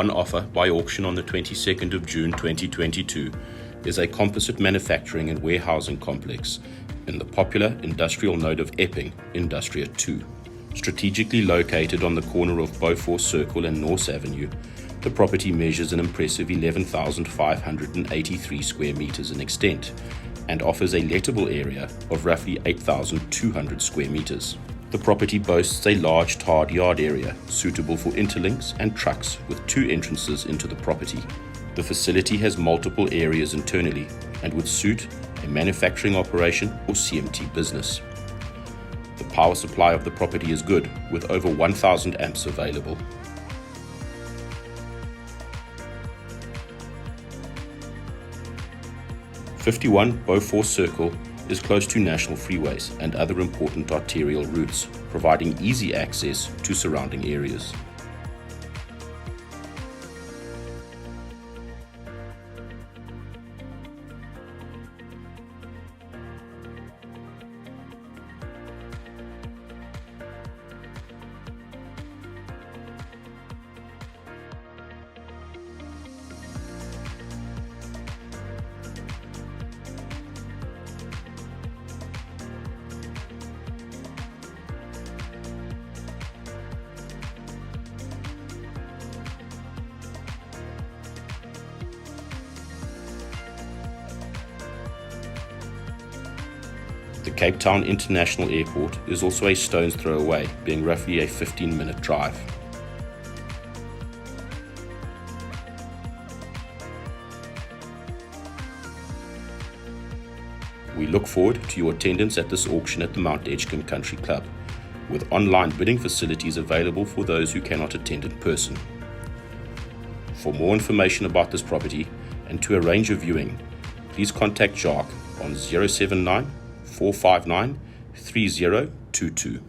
On offer by auction on the 22nd of June 2022 is a composite manufacturing and warehousing complex in the popular industrial node of Epping, Industria 2. Strategically located on the corner of Bofors Circle and Nourse Avenue, the property measures an impressive 11,583 square meters in extent and offers a lettable area of roughly 8,200 square meters. The property boasts a large tarred yard area suitable for interlinks and trucks with 2 entrances into the property. The facility has multiple areas internally and would suit a manufacturing operation or CMT business. The power supply of the property is good, with over 1,000 amps available. "51 Bofors Circle is close to national freeways and other important arterial routes, providing easy access to surrounding areas. The Cape Town International Airport is also a stone's throw away, being roughly a 15-minute drive. We look forward to your attendance at this auction at the Mount Edgecombe Country Club, with online bidding facilities available for those who cannot attend in person. For more information about this property and to arrange a viewing, please contact Jacques on 079 459 3022.